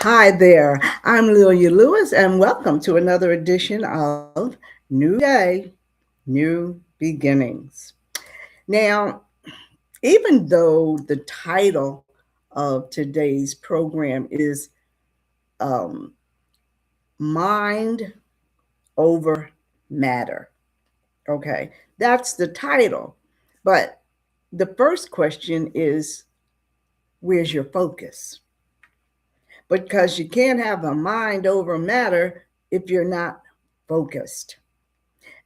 Hi there, I'm Lilia Lewis, and welcome to another edition of New Day, New Beginnings. Now, even though the title of today's program is um, Mind Over Matter, okay, that's the title. But the first question is, where's your focus? Because you can't have a mind over matter if you're not focused.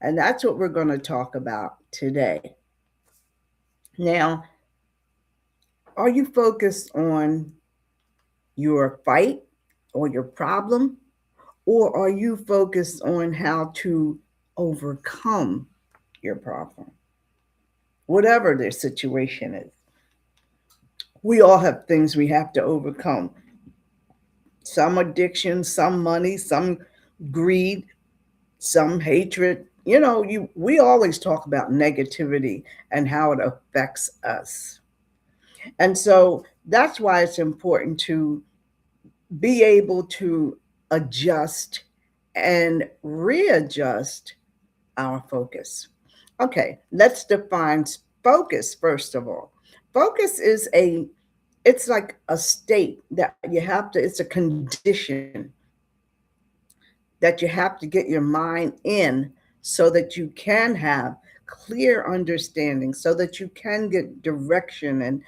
And that's what we're going to talk about today. Now, are you focused on your fight or your problem? Or are you focused on how to overcome your problem? Whatever their situation is. We all have things we have to overcome. Some addiction, some money, some greed, some hatred. We always talk about negativity and how it affects us. And so that's why it's important to be able to adjust and readjust our focus. Okay, let's define focus first of all. Focus is it's like a state that you have to, it's a condition that you have to get your mind in so that you can have clear understanding, so that you can get direction and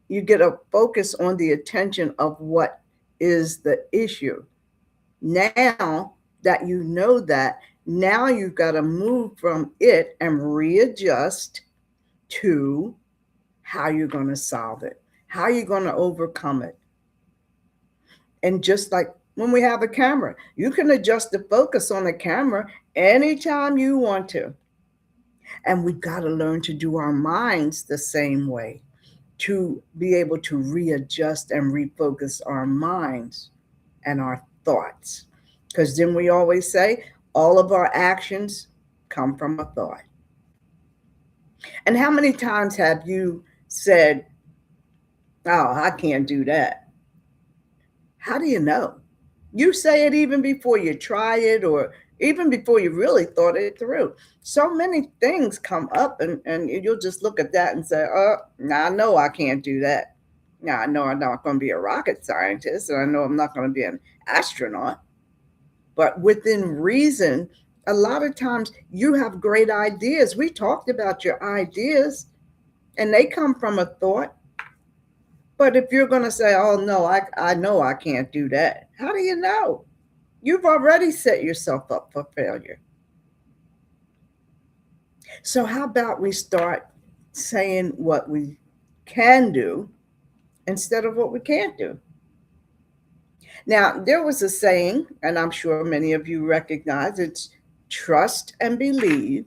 you get a focus on the attention of what is the issue. Now that you know that, now you've got to move from it and readjust to how you're going to solve it, how you're going to overcome it. And just like when we have a camera, you can adjust the focus on the camera anytime you want to. And we've got to learn to do our minds the same way, to be able to readjust and refocus our minds and our thoughts. Because then we always say all of our actions come from a thought. And how many times have you said, "Oh, I can't do that"? How do you know? You say it even before you try it or even before you really thought it through. So many things come up, and you'll just look at that and say, "Oh, now I know I can't do that. Now I know I'm not going to be a rocket scientist, and I know I'm not going to be an astronaut." But within reason, a lot of times you have great ideas. We talked about your ideas, and they come from a thought. But if you're going to say, "Oh, no, I know I can't do that," how do you know? You've already set yourself up for failure. So, how about we start saying what we can do instead of what we can't do? Now, there was a saying, and I'm sure many of you recognize it's trust and believe,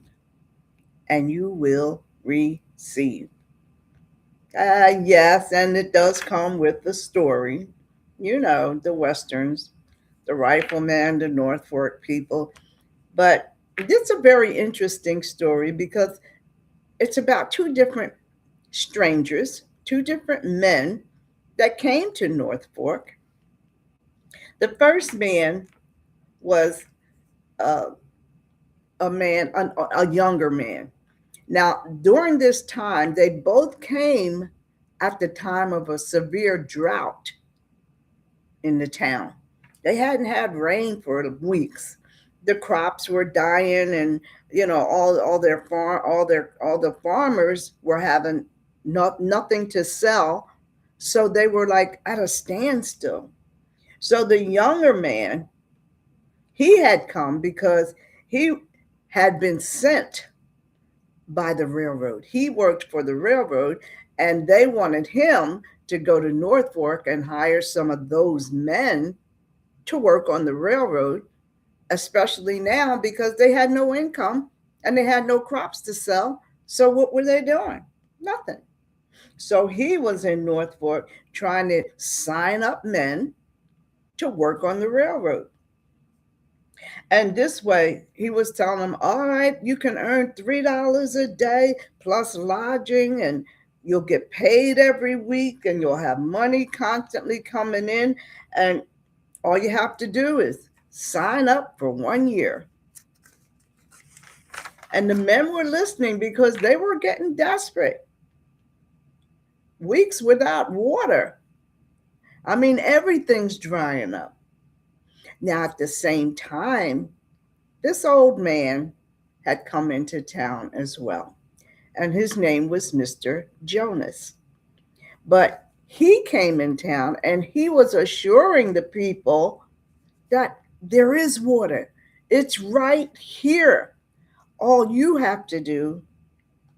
and you will receive. Yes, and it does come with the story. The Westerns, the Rifleman, the North Fork people. But it's a very interesting story because it's about two different strangers, two different men that came to North Fork. The first man was uh, a younger man. Now, during this time, they both came at the time of a severe drought in the town. They hadn't had rain for weeks. The crops were dying, and all the farmers were having nothing to sell, so they were like at a standstill. So the younger man, he had come because he had been sent by the railroad. He worked for the railroad, and they wanted him to go to North Fork and hire some of those men to work on the railroad, especially now because they had no income and they had no crops to sell. So what were they doing? Nothing. So he was in North Fork trying to sign up men to work on the railroad. And this way, he was telling them, all right, you can earn $3 a day plus lodging, and you'll get paid every week, and you'll have money constantly coming in. And All you have to do is sign up for 1 year. And the men were listening because they were getting desperate. Weeks without water. I mean, everything's drying up. Now, at the same time, this old man had come into town as well, and his name was Mr. Jonas. But he came in town and he was assuring the people that there is water. It's right here. All you have to do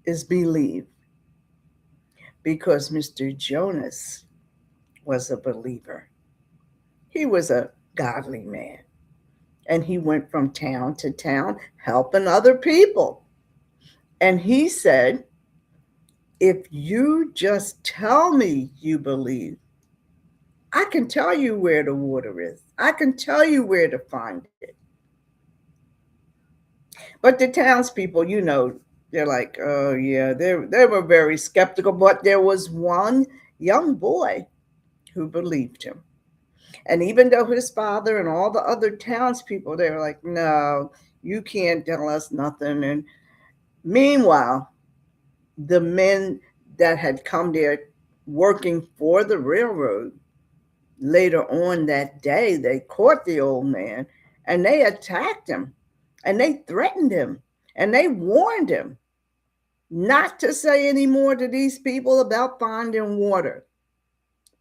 is believe, because Mr. Jonas was a believer. He was a godly man, and he went from town to town helping other people. And he said, if you just tell me you believe, I can tell you where the water is. I can tell you where to find it. But the townspeople, they're like, oh yeah, they were very skeptical. But there was one young boy who believed him. And even though his father and all the other townspeople, they were like, no, you can't tell us nothing. And meanwhile, the men that had come there working for the railroad, later on that day, they caught the old man and they attacked him and they threatened him and they warned him not to say any more to these people about finding water,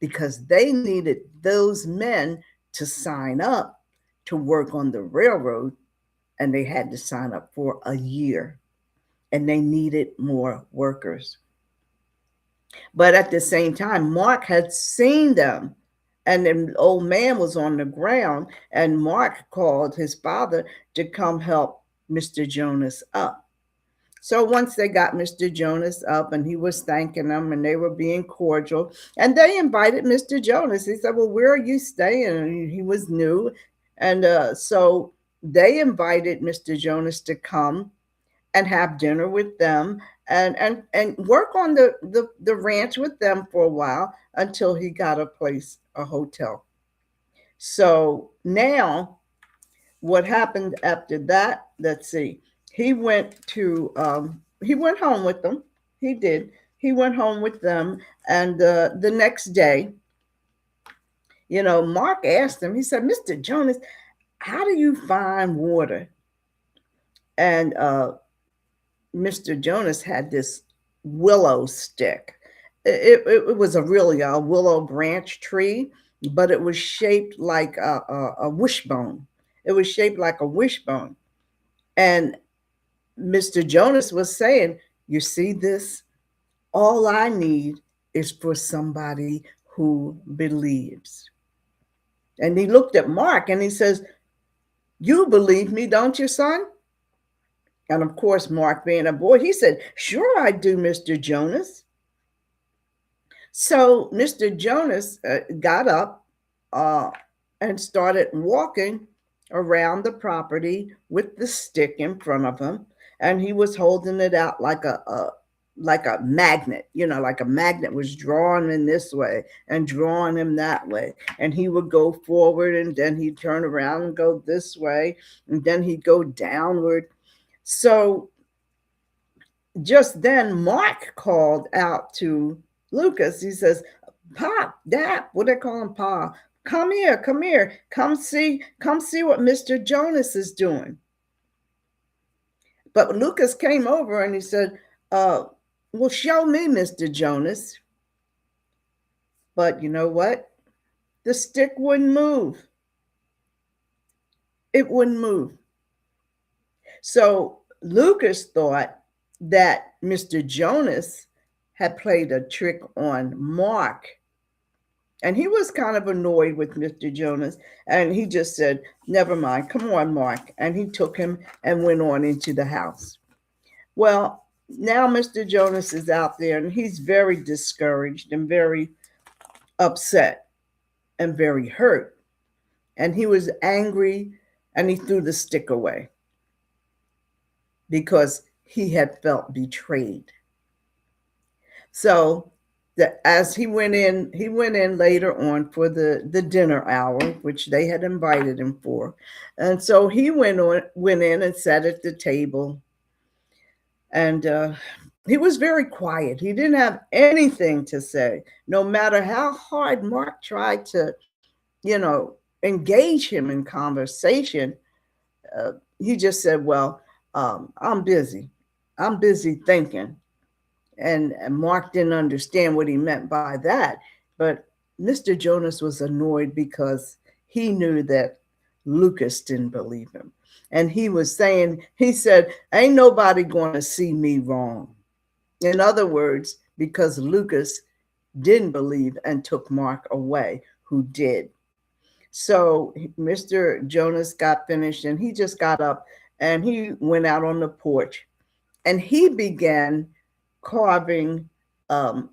because they needed those men to sign up to work on the railroad, and they had to sign up for a year, and they needed more workers. But at the same time, Mark had seen them, and the old man was on the ground, and Mark called his father to come help Mr. Jonas up. So once they got Mr. Jonas up and he was thanking them and they were being cordial, and they invited Mr. Jonas. He said, well, where are you staying? And he was new. And so they invited Mr. Jonas to come and have dinner with them and work on the ranch with them for a while until he got a hotel. So now what happened after that, let's see. He went home with them. He did. He went home with them. And the next day, Mark asked him, he said, Mr. Jonas, how do you find water? And Mr. Jonas had this willow stick. It was really a willow branch tree, but it was shaped like a wishbone. It was shaped like a wishbone. And Mr. Jonas was saying, you see this? All I need is for somebody who believes. And he looked at Mark and he says, you believe me, don't you, son? And of course, Mark being a boy, he said, sure I do, Mr. Jonas. So Mr. Jonas got up and started walking around the property with the stick in front of him, and he was holding it out like a magnet, like a magnet was drawing him this way and drawing him that way. And he would go forward and then he'd turn around and go this way, and then he'd go downward. So just then Mark called out to Lucas. He says, Pop, Dad, what they call him, Pa, come here, come see what Mr. Jonas is doing. But Lucas came over and he said, well, show me, Mr. Jonas. But you know what? The stick wouldn't move. It wouldn't move. So Lucas thought that Mr. Jonas had played a trick on Mark. And he was kind of annoyed with Mr. Jonas. And he just said, never mind, come on, Mark. And he took him and went on into the house. Well, now Mr. Jonas is out there and he's very discouraged and very upset and very hurt. And he was angry and he threw the stick away because he had felt betrayed. So as he went in later on for the dinner hour, which they had invited him for. And so he went in and sat at the table, and he was very quiet. He didn't have anything to say, no matter how hard Mark tried to, engage him in conversation. He just said, well, I'm busy. I'm busy thinking. And Mark didn't understand what he meant by that. But Mr. Jonas was annoyed because he knew that Lucas didn't believe him. And he said, ain't nobody going to see me wrong. In other words, because Lucas didn't believe and took Mark away, who did. So Mr. Jonas got finished and he just got up and he went out on the porch and he began carving um,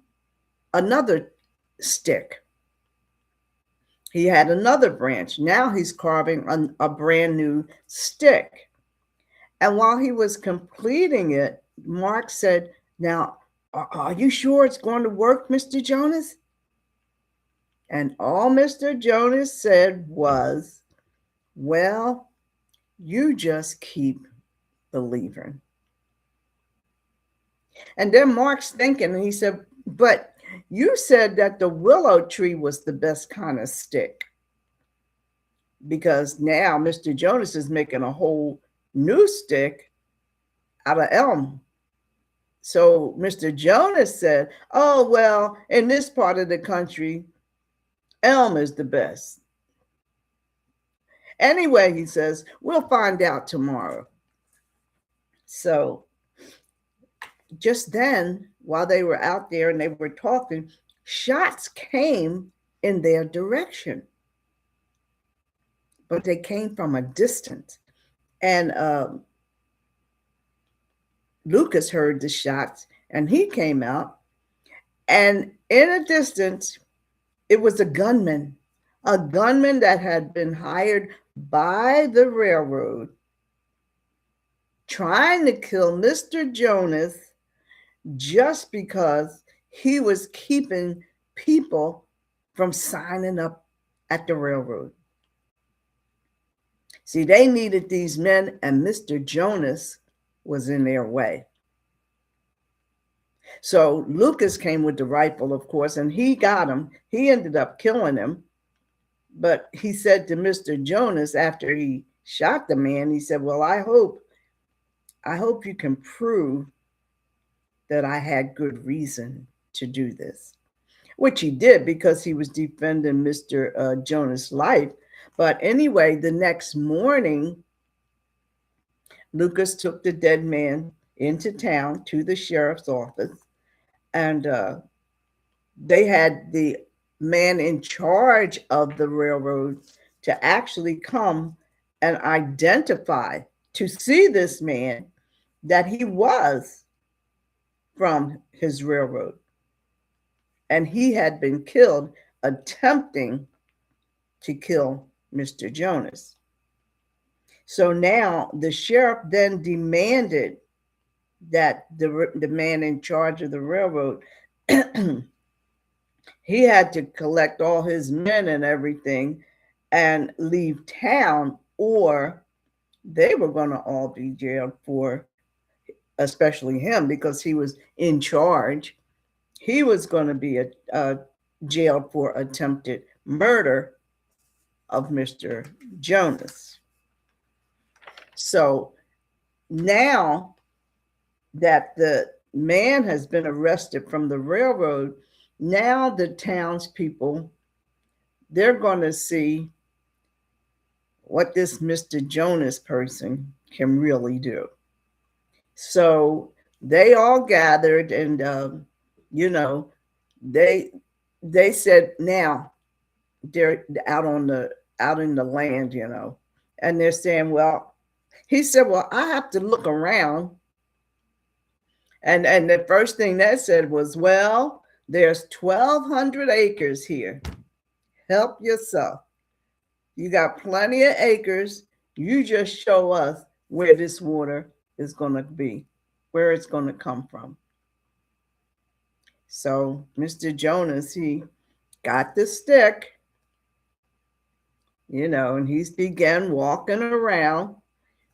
another stick. He had another branch. Now he's carving a brand new stick. And while he was completing it, Mark said, now, are you sure it's going to work, Mr. Jonas? And all Mr. Jonas said was, well, you just keep believing. And then Mark's thinking, and he said, but you said that the willow tree was the best kind of stick. Because now Mr. Jonas is making a whole new stick out of elm. So Mr. Jonas said, oh, well, in this part of the country, elm is the best. Anyway, he says, we'll find out tomorrow. So just then, while they were out there and they were talking, shots came in their direction. But they came from a distance. And Lucas heard the shots and he came out. And in a distance, it was a gunman that had been hired by the railroad trying to kill Mr. Jonas just because he was keeping people from signing up at the railroad. See, they needed these men, and Mr. Jonas was in their way. So Lucas came with the rifle, of course, and he got him. He ended up killing him. But he said to Mr. Jonas after he shot the man, he said, well, I hope you can prove that I had good reason to do this, which he did because he was defending Mr. Jonas' life. But anyway, the next morning, Lucas took the dead man into town to the sheriff's office, and they had the man in charge of the railroad to actually come and identify, to see this man, that he was from his railroad. And he had been killed attempting to kill Mr. Jonas. So now the sheriff then demanded that the man in charge of the railroad, he had to collect all his men and everything and leave town, or they were going to all be jailed for, especially him, because he was in charge. He was going to be jailed for attempted murder of Mr. Jonas. So now that the man has been arrested from the railroad, now the townspeople, they're going to see what this Mr. Jonas person can really do. So they all gathered, and they said, now they're out in the land, and they're saying, well, he said, well, I have to look around. And the first thing they said was, well, there's 1,200 acres here. Help yourself. You got plenty of acres. You just show us where this water is going to be, where it's going to come from. So Mr. Jonas, he got the stick, and he began walking around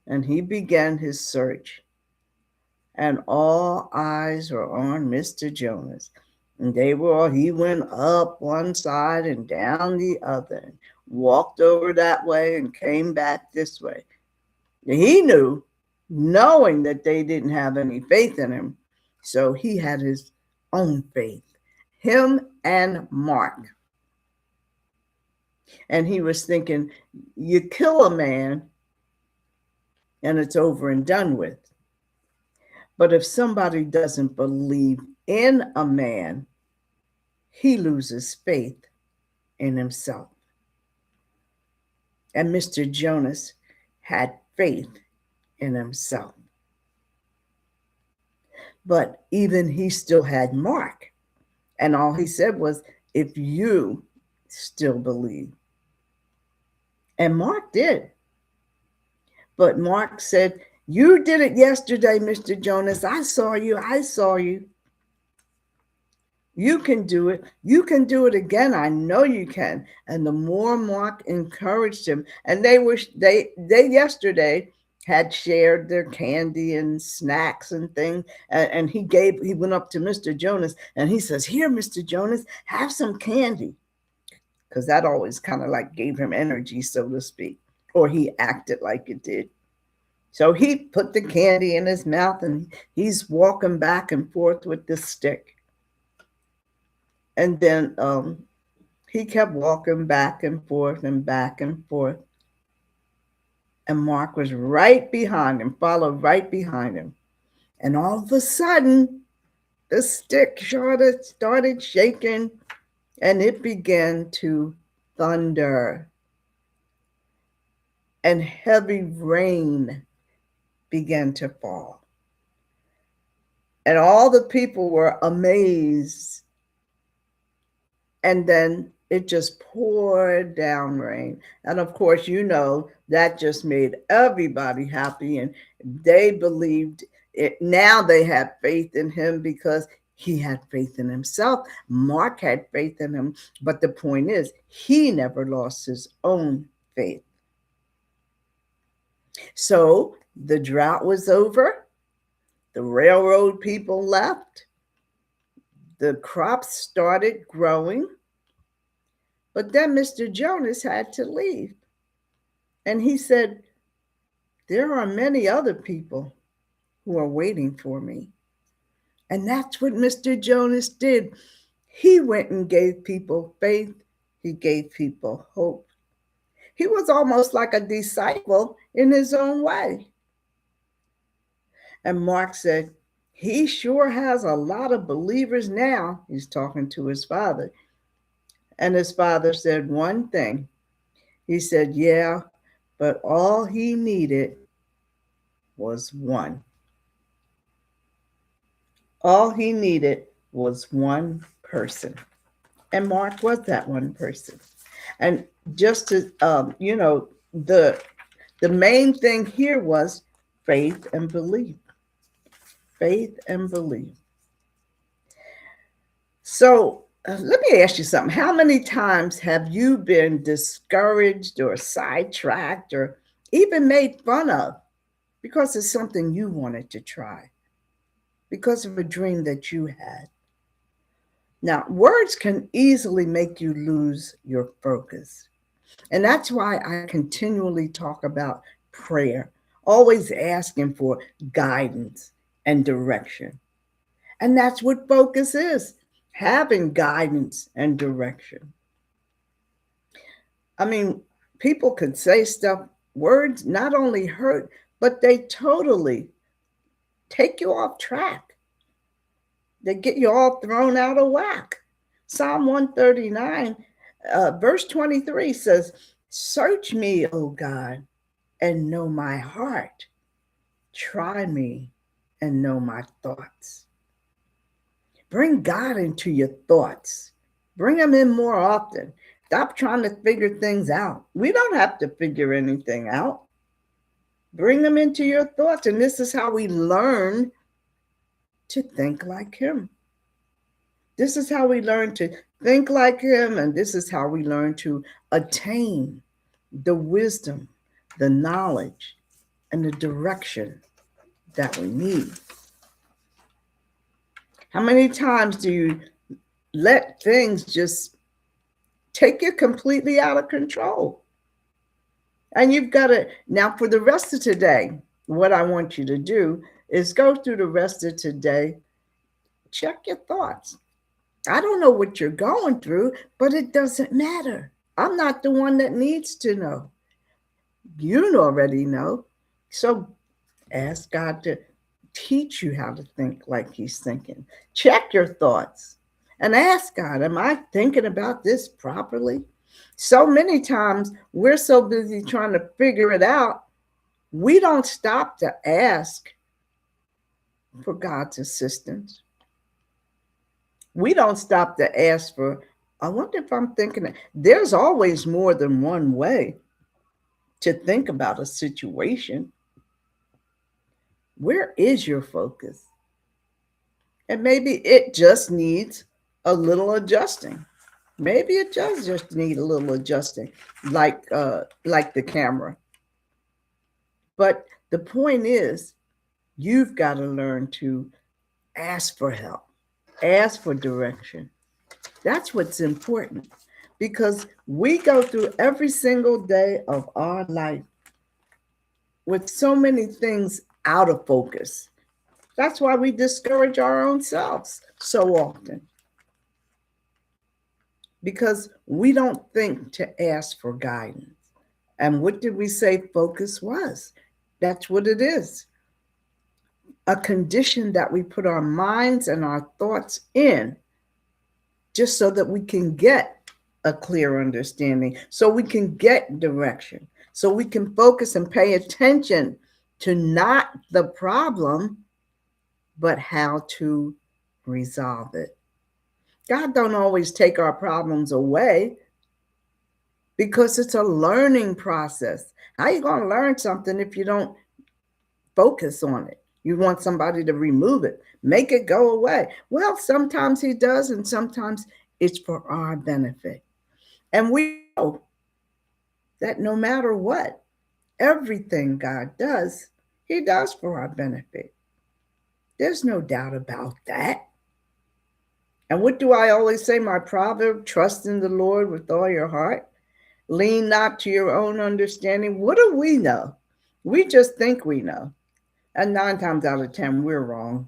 and he began his search. And all eyes were on Mr. Jonas. And he went up one side and down the other, and walked over that way and came back this way. He knew, knowing that they didn't have any faith in him. So he had his own faith, him and Mark. And he was thinking, you kill a man and it's over and done with. But if somebody doesn't believe in a man, he loses faith in himself. And Mr. Jonas had faith in himself. But even he still had Mark. And all he said was, if you still believe. And Mark did. But Mark said, you did it yesterday, Mr. Jonas. I saw you. I saw you. You can do it. You can do it again. I know you can. And the more Mark encouraged him, and they yesterday had shared their candy and snacks and things. And he went up to Mr. Jonas and he says, here, Mr. Jonas, have some candy. Because that always kind of like gave him energy, so to speak, or he acted like it did. So he put the candy in his mouth and he's walking back and forth with the stick. And then he kept walking back and forth and back and forth. And Mark was right behind him, followed right behind him. And all of a sudden, the stick started shaking and it began to thunder. And heavy rain began to fall. And all the people were amazed. And then it just poured down rain. And of course, that just made everybody happy. And they believed it. Now they had faith in him because he had faith in himself. Mark had faith in him. But the point is, he never lost his own faith. So the drought was over. The railroad people left. The crops started growing. But then Mr. Jonas had to leave. And he said, there are many other people who are waiting for me. And that's what Mr. Jonas did. He went and gave people faith. He gave people hope. He was almost like a disciple in his own way. And Mark said, he sure has a lot of believers now. He's talking to his father. And his father said one thing. He said, yeah, but all he needed was one. All he needed was one person. And Mark was that one person. And just to, the main thing here was faith and belief. Faith and belief. So let me ask you something. How many times have you been discouraged or sidetracked or even made fun of because it's something you wanted to try, because of a dream that you had? Now, words can easily make you lose your focus. And that's why I continually talk about prayer, always asking for guidance and direction. And that's what focus is, having guidance and direction. I mean, people could say stuff, words not only hurt, but they totally take you off track. They get you all thrown out of whack. Psalm 139, verse 23 says, search me, O God, and know my heart. Try me and know my thoughts. Bring God into your thoughts. Bring him in more often. Stop trying to figure things out. We don't have to figure anything out. Bring him into your thoughts. And this is how we learn to think like him. This is how we learn to think like him, and this is how we learn to attain the wisdom, the knowledge, and the direction that we need. How many times do you let things just take you completely out of control? And you've got to, now for the rest of today, what I want you to do is go through the rest of today, check your thoughts. I don't know what you're going through, but it doesn't matter. I'm not the one that needs to know. You already know. So ask God to teach you how to think like He's thinking. Check your thoughts and ask God, am I thinking about this properly? So many times we're so busy trying to figure it out, we don't stop to ask for God's assistance. We don't stop to ask for, I wonder if I'm thinking it. There's always more than one way to think about a situation. Where is your focus? And maybe it just needs a little adjusting. Maybe it does just need a little adjusting, like the camera. But the point is, you've got to learn to ask for help, ask for direction. That's what's important because we go through every single day of our life with so many things out of focus. That's why we discourage our own selves so often because we don't think to ask for guidance. And what did we say focus was? That's what it is, a condition that we put our minds and our thoughts in just so that we can get a clear understanding, so we can get direction, so we can focus and pay attention to not the problem, but how to resolve it. God don't always take our problems away because it's a learning process. How are you going to learn something if you don't focus on it? You want somebody to remove it, make it go away. Well, sometimes He does, and sometimes it's for our benefit. And we know that no matter what, everything God does, He does for our benefit. There's no doubt about that. And what do I always say? My proverb, trust in the Lord with all your heart. Lean not to your own understanding. What do we know? We just think we know. And 9 times out of 10, we're wrong.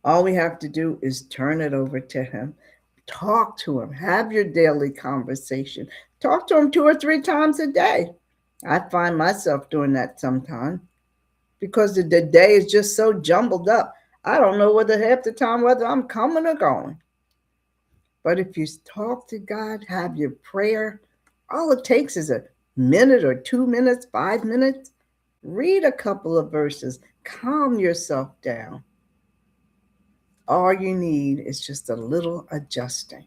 All we have to do is turn it over to Him. Talk to Him. Have your daily conversation. Talk to Him 2 or 3 times a day. I find myself doing that sometimes because the day is just so jumbled up. I don't know whether half the time whether I'm coming or going. But if you talk to God, have your prayer, all it takes is a minute or 2 minutes, 5 minutes. Read a couple of verses. Calm yourself down. All you need is just a little adjusting.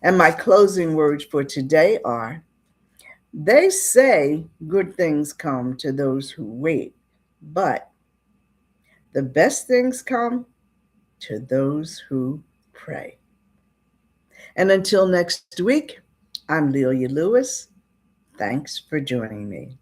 And my closing words for today are, they say good things come to those who wait, but the best things come to those who pray. And until next week, I'm Lelia Lewis. Thanks for joining me.